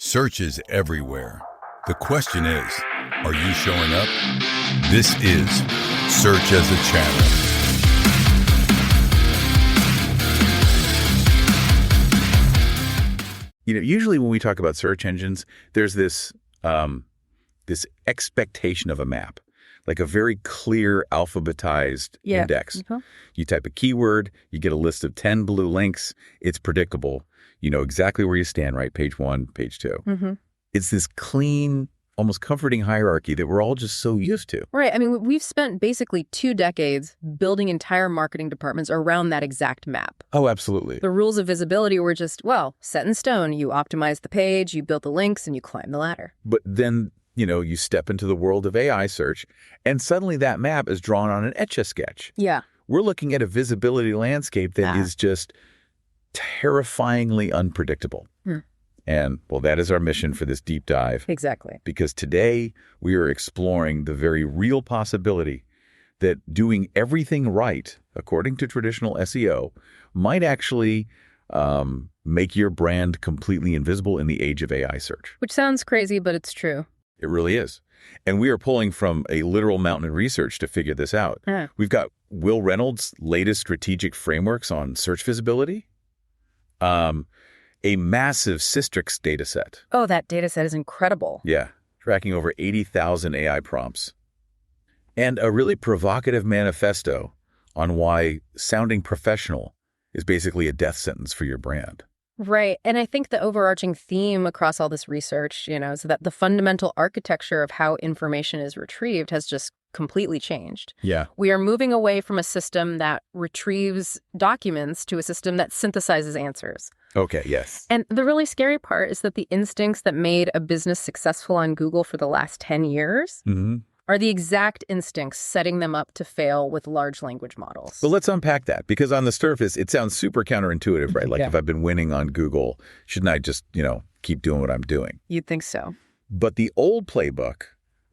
Search is everywhere. The question is, are you showing up? This is Search as a Channel. Usually when we talk about search engines, there's this expectation of a map, like a very clear alphabetized index. Mm-hmm. You type a keyword, you get a list of 10 blue links. It's predictable. You know exactly where you stand, right? Page 1, page 2. Mm-hmm. It's this clean, almost comforting hierarchy that we're all just so used to. Right. I mean, we've spent basically 2 decades building entire marketing departments around that exact map. Oh, absolutely. The rules of visibility were just, well, set in stone. You optimize the page, you build the links, and you climb the ladder. But then, you step into the world of AI search, and suddenly that map is drawn on an Etch-a-Sketch. Yeah. We're looking at a visibility landscape that is just terrifyingly unpredictable. And, well, that is our mission for this deep dive. Exactly. Because today we are exploring the very real possibility that doing everything right, according to traditional SEO, might actually make your brand completely invisible in the age of AI search. Which sounds crazy, but it's true. It really is. And we are pulling from a literal mountain of research to figure this out. We've got Will Reynolds' latest strategic frameworks on search visibility. A massive Systrix data set. Oh, that data set is incredible. Yeah, tracking over 80,000 AI prompts. And a really provocative manifesto on why sounding professional is basically a death sentence for your brand. Right. And I think the overarching theme across all this research, is that the fundamental architecture of how information is retrieved has just completely changed. Yeah. We are moving away from a system that retrieves documents to a system that synthesizes answers. Okay, yes. And the really scary part is that the instincts that made a business successful on Google for the last 10 years are the exact instincts setting them up to fail with large language models. Well, let's unpack that, because on the surface, it sounds super counterintuitive, right? Like if I've been winning on Google, shouldn't I just, keep doing what I'm doing? You'd think so. But the old playbook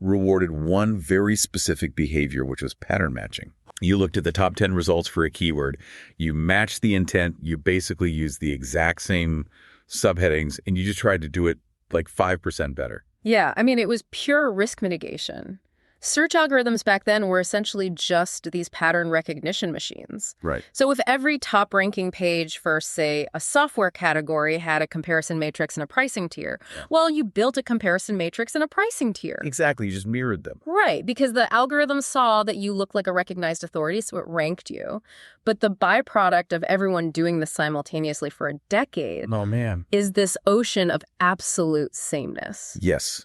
rewarded one very specific behavior, which was pattern matching. You looked at the top 10 results for a keyword, you matched the intent, you basically used the exact same subheadings, and you just tried to do it like 5% better. Yeah, I mean, it was pure risk mitigation. Search algorithms back then were essentially just these pattern recognition machines. Right. So if every top-ranking page for, say, a software category had a comparison matrix and a pricing tier, well, you built a comparison matrix and a pricing tier. Exactly. You just mirrored them. Right, because the algorithm saw that you looked like a recognized authority, so it ranked you. But the byproduct of everyone doing this simultaneously for a decade is this ocean of absolute sameness. Yes.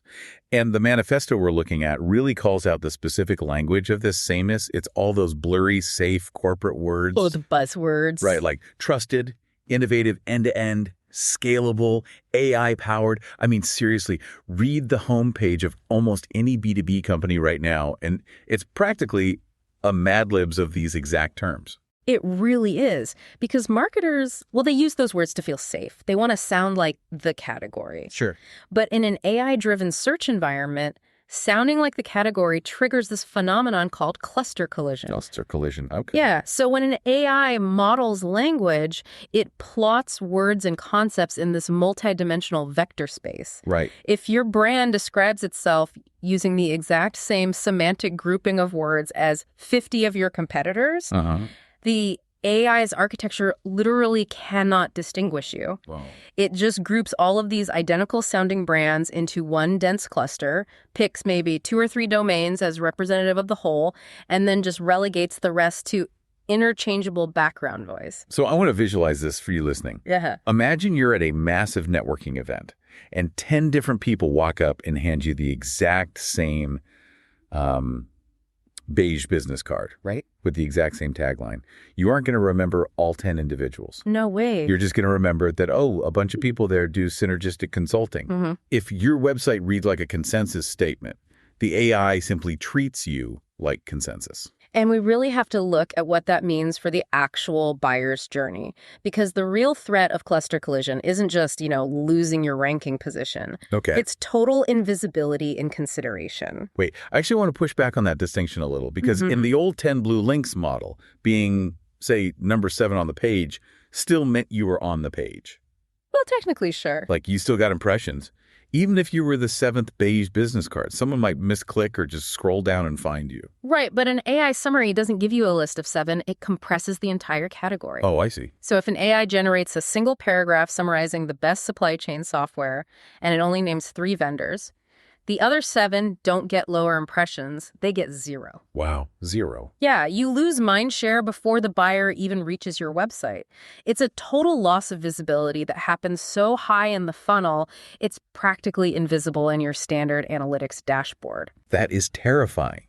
And the manifesto we're looking at really calls out the specific language of this sameness. It's all those blurry, safe corporate words. Oh, the buzzwords. Right, like trusted, innovative, end-to-end, scalable, AI-powered. I mean, seriously, read the homepage of almost any B2B company right now, and it's practically a Mad Libs of these exact terms. It really is, because marketers, well, they use those words to feel safe. They want to sound like the category. Sure. But in an AI-driven search environment, sounding like the category triggers this phenomenon called cluster collision. Cluster collision, okay. Yeah, so when an AI models language, it plots words and concepts in this multidimensional vector space. Right. If your brand describes itself using the exact same semantic grouping of words as 50 of your competitors, the AI's architecture literally cannot distinguish you. Wow. It just groups all of these identical sounding brands into one dense cluster, picks maybe 2 or 3 domains as representative of the whole, and then just relegates the rest to interchangeable background noise. So I want to visualize this for you listening. Yeah. Imagine you're at a massive networking event and 10 different people walk up and hand you the exact same beige business card, right? With the exact same tagline. You aren't going to remember all 10 individuals. No way. You're just going to remember that, a bunch of people there do synergistic consulting. If your website reads like a consensus statement, the AI simply treats you like consensus. And we really have to look at what that means for the actual buyer's journey, because the real threat of cluster collision isn't just, losing your ranking position. Okay. It's total invisibility in consideration. Wait, I actually want to push back on that distinction a little, because in the old 10 blue links model, being, say, number 7 on the page still meant you were on the page. Well, technically, sure. Like, you still got impressions. Even if you were the 7th beige business card, someone might misclick or just scroll down and find you. Right, but an AI summary doesn't give you a list of 7. It compresses the entire category. Oh, I see. So if an AI generates a single paragraph summarizing the best supply chain software and it only names 3 vendors, the other 7 don't get lower impressions. They get 0. Wow, 0. Yeah, you lose mind share before the buyer even reaches your website. It's a total loss of visibility that happens so high in the funnel, it's practically invisible in your standard analytics dashboard. That is terrifying.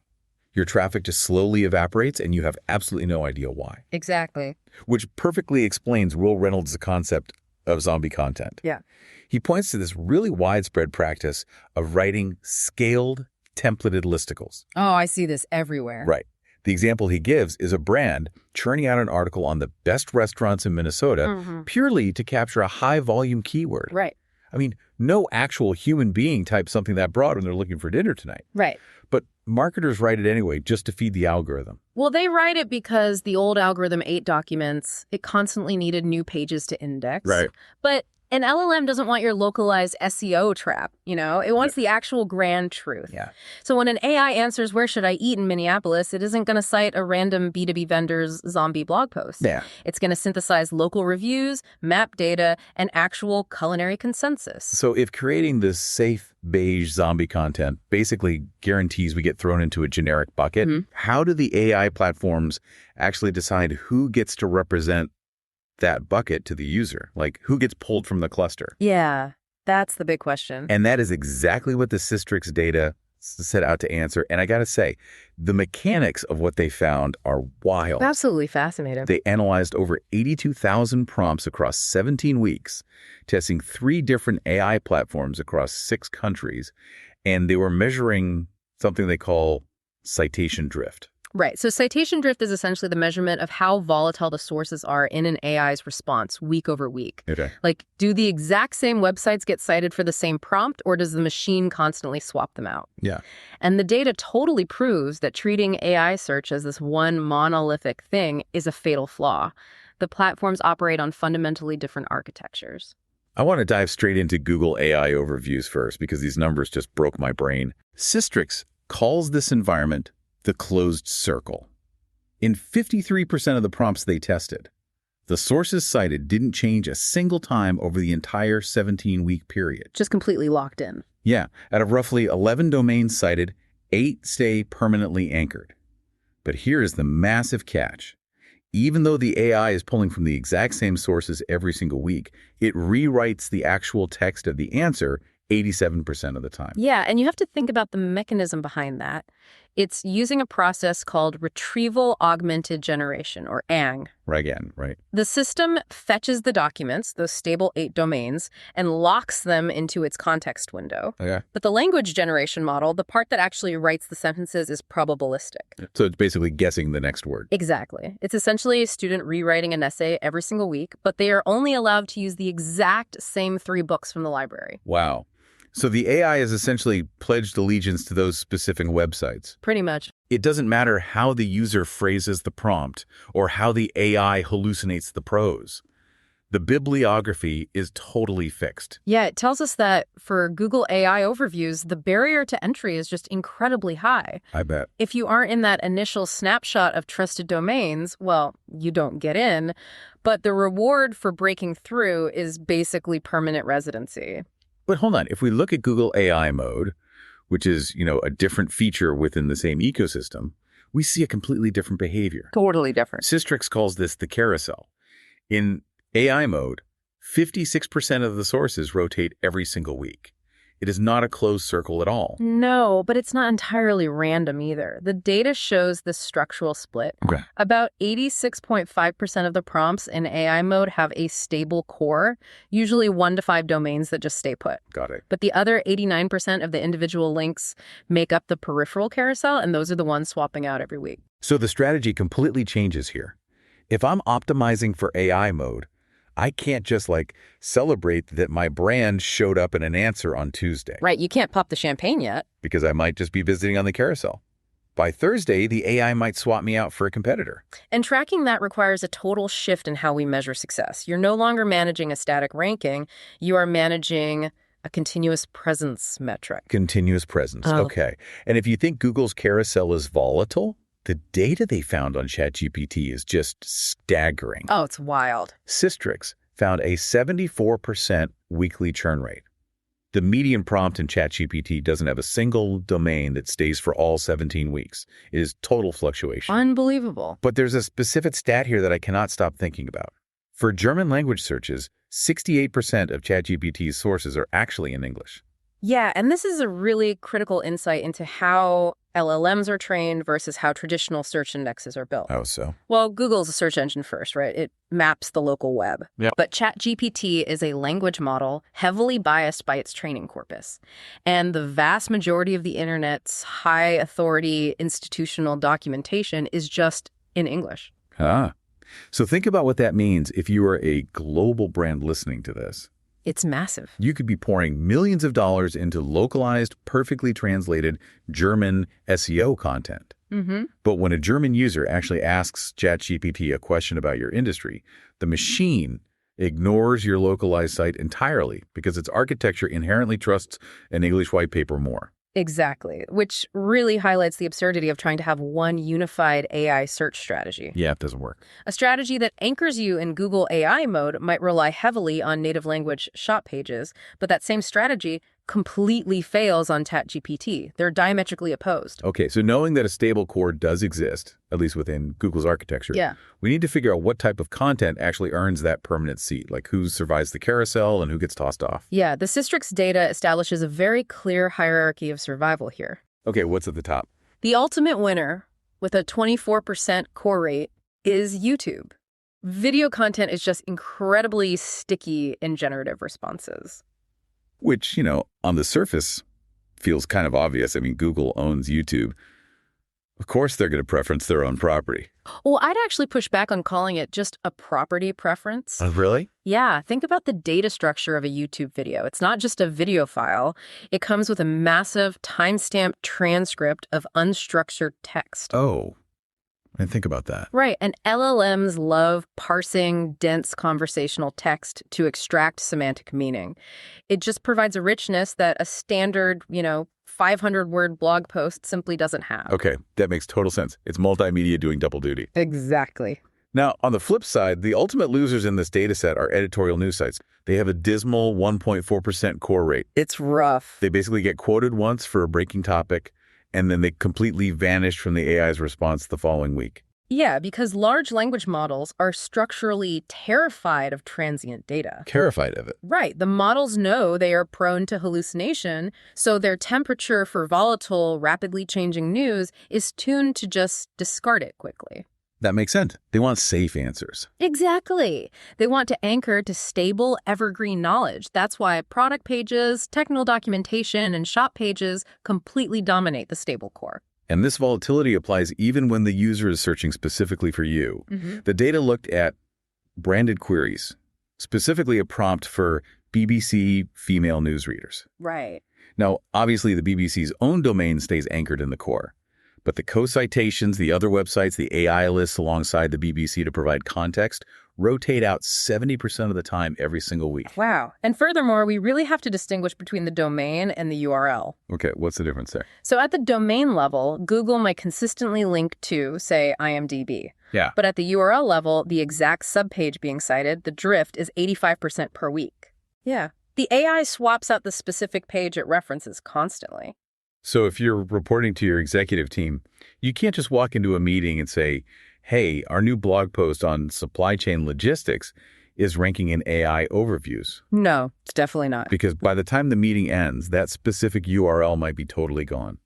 Your traffic just slowly evaporates and you have absolutely no idea why. Exactly. Which perfectly explains Will Reynolds' concept of zombie content. Yeah. He points to this really widespread practice of writing scaled, templated listicles. Oh, I see this everywhere. Right. The example he gives is a brand churning out an article on the best restaurants in Minnesota purely to capture a high-volume keyword. Right. I mean, no actual human being types something that broad when they're looking for dinner tonight. Right. But marketers write it anyway just to feed the algorithm. Well, they write it because the old algorithm ate documents. It constantly needed new pages to index. Right. But an LLM doesn't want your localized SEO trap, you know? It wants the actual grand truth. Yeah. So when an AI answers, "Where should I eat in Minneapolis?" it isn't going to cite a random B2B vendor's zombie blog post. Yeah. It's going to synthesize local reviews, map data, and actual culinary consensus. So if creating this safe beige zombie content basically guarantees we get thrown into a generic bucket, how do the AI platforms actually decide who gets to represent that bucket to the user? Like, who gets pulled from the cluster? Yeah, that's the big question. And that is exactly what the Systrix data set out to answer. And I got to say, the mechanics of what they found are wild. Absolutely fascinating. They analyzed over 82,000 prompts across 17 weeks, testing 3 different AI platforms across 6 countries, and they were measuring something they call citation drift. Right. So citation drift is essentially the measurement of how volatile the sources are in an AI's response week over week. Okay. Like, do the exact same websites get cited for the same prompt, or does the machine constantly swap them out? Yeah. And the data totally proves that treating AI search as this one monolithic thing is a fatal flaw. The platforms operate on fundamentally different architectures. I want to dive straight into Google AI overviews first because these numbers just broke my brain. Systrix calls this environment the closed circle. In 53% of the prompts they tested, the sources cited didn't change a single time over the entire 17-week period. Just completely locked in. Yeah, out of roughly 11 domains cited, 8 stay permanently anchored. But here is the massive catch. Even though the AI is pulling from the exact same sources every single week, it rewrites the actual text of the answer 87% of the time. Yeah, and you have to think about the mechanism behind that. It's using a process called retrieval augmented generation, or ANG. Right again, right? The system fetches the documents, those stable 8 domains, and locks them into its context window. Okay. But the language generation model, the part that actually writes the sentences, is probabilistic. So it's basically guessing the next word. Exactly. It's essentially a student rewriting an essay every single week, but they are only allowed to use the exact same 3 books from the library. Wow. So the AI has essentially pledged allegiance to those specific websites. Pretty much. It doesn't matter how the user phrases the prompt or how the AI hallucinates the prose. The bibliography is totally fixed. Yeah, it tells us that for Google AI overviews, the barrier to entry is just incredibly high. I bet. If you aren't in that initial snapshot of trusted domains, well, you don't get in. But the reward for breaking through is basically permanent residency. But hold on, if we look at Google AI mode, which is, a different feature within the same ecosystem, we see a completely different behavior. Totally different. Systrix calls this the carousel. In AI mode, 56% of the sources rotate every single week. It is not a closed circle at all. No, but it's not entirely random either. The data shows this structural split. Okay. About 86.5% of the prompts in AI mode have a stable core, usually 1 to 5 domains that just stay put. Got it. But the other 89% of the individual links make up the peripheral carousel, and those are the ones swapping out every week. So the strategy completely changes here. If I'm optimizing for AI mode, I can't just celebrate that my brand showed up in an answer on Tuesday. Right, you can't pop the champagne yet. Because I might just be visiting on the carousel. By Thursday, the AI might swap me out for a competitor. And tracking that requires a total shift in how we measure success. You're no longer managing a static ranking. You are managing a continuous presence metric. Continuous presence. Okay. And if you think Google's carousel is volatile, the data they found on ChatGPT is just staggering. Oh, it's wild. Systrix found a 74% weekly churn rate. The median prompt in ChatGPT doesn't have a single domain that stays for all 17 weeks. It is total fluctuation. Unbelievable. But there's a specific stat here that I cannot stop thinking about. For German language searches, 68% of ChatGPT's sources are actually in English. Yeah, and this is a really critical insight into how LLMs are trained versus how traditional search indexes are built. Oh, so? Well, Google's a search engine first, right? It maps the local web. Yep. But ChatGPT is a language model heavily biased by its training corpus. And the vast majority of the internet's high authority institutional documentation is just in English. Ah. So think about what that means if you are a global brand listening to this. It's massive. You could be pouring millions of dollars into localized, perfectly translated German SEO content. Mm-hmm. But when a German user actually asks ChatGPT a question about your industry, the machine ignores your localized site entirely because its architecture inherently trusts an English white paper more. Exactly, which really highlights the absurdity of trying to have one unified AI search strategy. Yeah, it doesn't work. A strategy that anchors you in Google AI mode might rely heavily on native language shop pages, but that same strategy completely fails on ChatGPT. They're diametrically opposed. Okay, so knowing that a stable core does exist, at least within Google's architecture, Yeah. we need to figure out what type of content actually earns that permanent seat, like who survives the carousel and who gets tossed off. Yeah, the Systrix data establishes a very clear hierarchy of survival here. Okay, what's at the top? The ultimate winner, with a 24% core rate, is YouTube. Video content is just incredibly sticky in generative responses. Which, on the surface feels kind of obvious. I mean, Google owns YouTube. Of course they're going to preference their own property. Well, I'd actually push back on calling it just a property preference. Oh, really? Yeah, think about the data structure of a YouTube video. It's not just a video file. It comes with a massive timestamped transcript of unstructured text. Oh, I didn't think about that. Right, and LLMs love parsing dense conversational text to extract semantic meaning. It just provides a richness that a standard, 500-word blog post simply doesn't have. Okay, that makes total sense. It's multimedia doing double duty. Exactly. Now, on the flip side, the ultimate losers in this data set are editorial news sites. They have a dismal 1.4% core rate. It's rough. They basically get quoted once for a breaking topic, and then they completely vanish from the AI's response the following week. Yeah, because large language models are structurally terrified of transient data. Terrified of it. Right. The models know they are prone to hallucination, so their temperature for volatile, rapidly changing news is tuned to just discard it quickly. That makes sense. They want safe answers. Exactly. They want to anchor to stable, evergreen knowledge. That's why product pages, technical documentation, and shop pages completely dominate the stable core. And this volatility applies even when the user is searching specifically for you. Mm-hmm. The data looked at branded queries, specifically a prompt for BBC female newsreaders. Right. Now, obviously, the BBC's own domain stays anchored in the core. But the co-citations, the other websites, the AI lists alongside the BBC to provide context rotate out 70% of the time every single week. Wow. And furthermore, we really have to distinguish between the domain and the URL. Okay, what's the difference there? So at the domain level, Google might consistently link to, say, IMDb. Yeah. But at the URL level, the exact subpage being cited, the drift, is 85% per week. Yeah. The AI swaps out the specific page it references constantly. So if you're reporting to your executive team, you can't just walk into a meeting and say, hey, our new blog post on supply chain logistics is ranking in AI overviews. No, it's definitely not. Because by the time the meeting ends, that specific URL might be totally gone.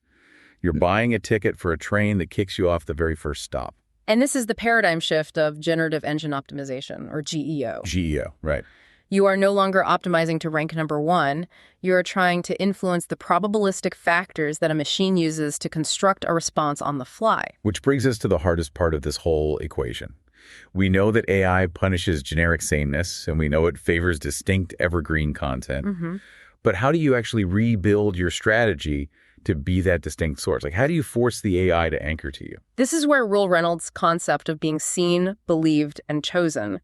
You're buying a ticket for a train that kicks you off the very first stop. And this is the paradigm shift of generative engine optimization, or GEO. GEO, right. You are no longer optimizing to rank number one. You are trying to influence the probabilistic factors that a machine uses to construct a response on the fly. Which brings us to the hardest part of this whole equation. We know that AI punishes generic sameness, and we know it favors distinct evergreen content. Mm-hmm. But how do you actually rebuild your strategy to be that distinct source? Like, how do you force the AI to anchor to you? This is where Will Reynolds' concept of being seen, believed, and chosen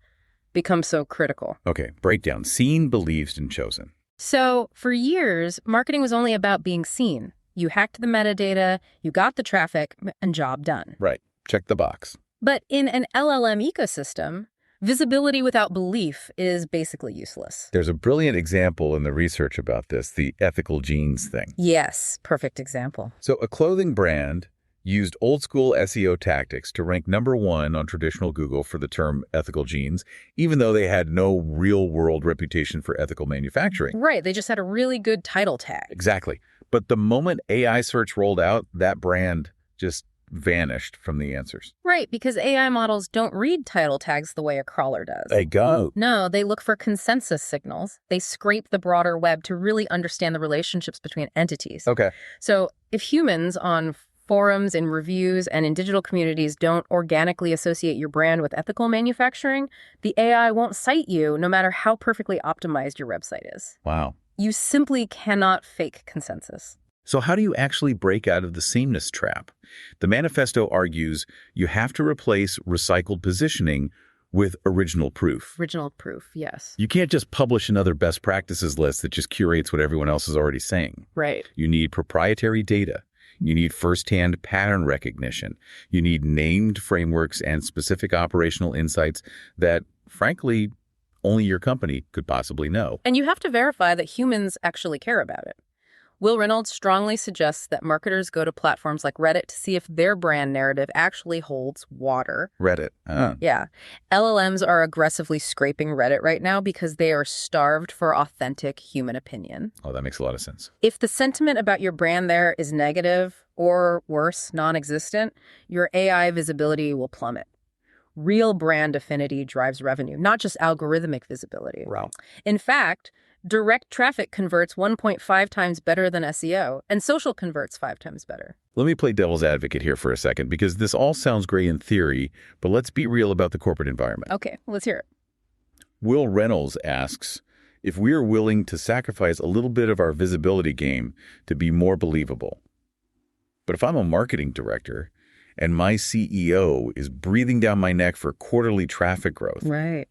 becomes so critical. Okay, breakdown. Seen, believed, and chosen. So for years, marketing was only about being seen. You hacked the metadata, you got the traffic, and job done. Right. Check the box. But in an LLM ecosystem, visibility without belief is basically useless. There's a brilliant example in the research about this, the ethical jeans thing. Yes, perfect example. So a clothing brand used old-school SEO tactics to rank #1 on traditional Google for the term ethical jeans, even though they had no real-world reputation for ethical manufacturing. Right, they just had a really good title tag. Exactly. But the moment AI search rolled out, that brand just vanished from the answers. Right, because AI models don't read title tags the way a crawler does. They go. No, they look for consensus signals. They scrape the broader web to really understand the relationships between entities. Okay. So if humans on forums, in reviews, and in digital communities don't organically associate your brand with ethical manufacturing, the AI won't cite you no matter how perfectly optimized your website is. Wow. You simply cannot fake consensus. So how do you actually break out of the sameness trap? The manifesto argues you have to replace recycled positioning with original proof. Original proof, yes. You can't just publish another best practices list that just curates what everyone else is already saying. Right. You need proprietary data. You need firsthand pattern recognition. You need named frameworks and specific operational insights that, frankly, only your company could possibly know. And you have to verify that humans actually care about it. Will Reynolds strongly suggests that marketers go to platforms like Reddit to see if their brand narrative actually holds water. Reddit. Yeah. LLMs are aggressively scraping Reddit right now because they are starved for authentic human opinion. Oh, that makes a lot of sense. If the sentiment about your brand there is negative or worse, non-existent, your AI visibility will plummet. Real brand affinity drives revenue, not just algorithmic visibility. Wow. In fact, direct traffic converts 1.5 times better than SEO, and social converts 5 times better. Let me play devil's advocate here for a second, because this all sounds great in theory, but let's be real about the corporate environment. Okay, let's hear it. Will Reynolds asks if we are willing to sacrifice a little bit of our visibility game to be more believable. But if I'm a marketing director and my CEO is breathing down my neck for quarterly traffic growth, Right.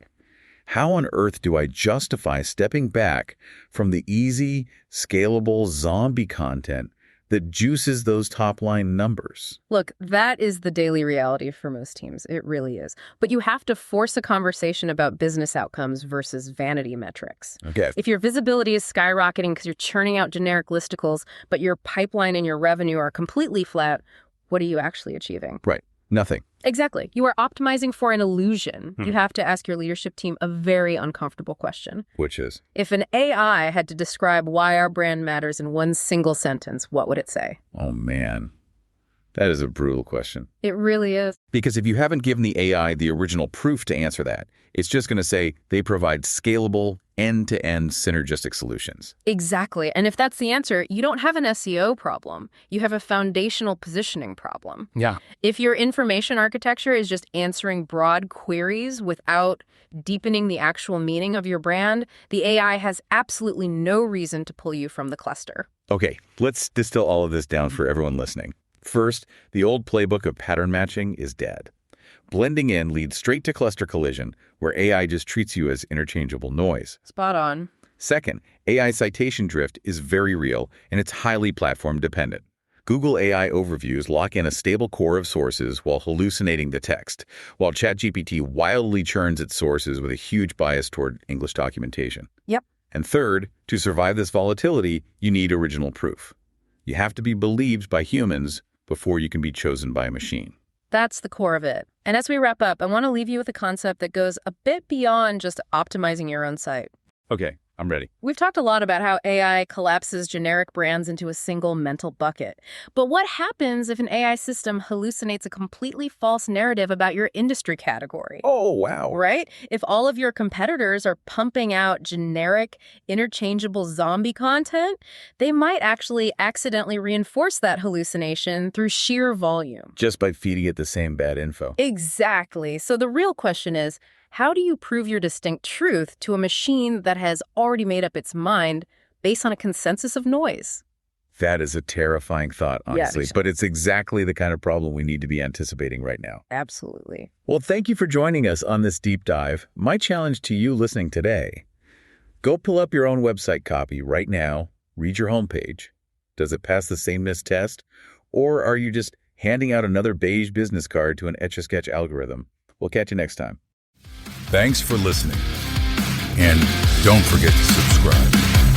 how on earth do I justify stepping back from the easy, scalable zombie content that juices those top-line numbers? Look, that is the daily reality for most teams. It really is. But you have to force a conversation about business outcomes versus vanity metrics. Okay. If your visibility is skyrocketing because you're churning out generic listicles, but your pipeline and your revenue are completely flat, what are you actually achieving? Right. Nothing. Exactly. You are optimizing for an illusion. You have to ask your leadership team a very uncomfortable question. Which is? If an AI had to describe why our brand matters in one single sentence, what would it say? Oh, man. That is a brutal question. It really is. Because if you haven't given the AI the original proof to answer that, it's just going to say they provide scalable, end-to-end synergistic solutions. Exactly. And if that's the answer, you don't have an SEO problem. You have a foundational positioning problem. Yeah. If your information architecture is just answering broad queries without deepening the actual meaning of your brand, the AI has absolutely no reason to pull you from the cluster. Okay, let's distill all of this down for everyone listening. First, the old playbook of pattern matching is dead. Blending in leads straight to cluster collision, where AI just treats you as interchangeable noise. Spot on. Second, AI citation drift is very real, and it's highly platform dependent. Google AI overviews lock in a stable core of sources while hallucinating the text, while ChatGPT wildly churns its sources with a huge bias toward English documentation. Yep. And third, to survive this volatility, you need original proof. You have to be believed by humans before you can be chosen by a machine. That's the core of it. And as we wrap up, I want to leave you with a concept that goes a bit beyond just optimizing your own site. Okay, I'm ready. We've talked a lot about how AI collapses generic brands into a single mental bucket. But what happens if an AI system hallucinates a completely false narrative about your industry category? Oh, wow. Right? If all of your competitors are pumping out generic, interchangeable zombie content, they might actually accidentally reinforce that hallucination through sheer volume. Just by feeding it the same bad info. Exactly. So the real question is, how do you prove your distinct truth to a machine that has already made up its mind based on a consensus of noise? That is a terrifying thought, honestly, Yeah. but it's exactly the kind of problem we need to be anticipating right now. Absolutely. Well, thank you for joining us on this deep dive. My challenge to you listening today, Go pull up your own website copy right now, read your homepage. Does it pass the sameness test? Or are you just handing out another beige business card to an Etch-a-Sketch algorithm? We'll catch you next time. Thanks for listening. And don't forget to subscribe.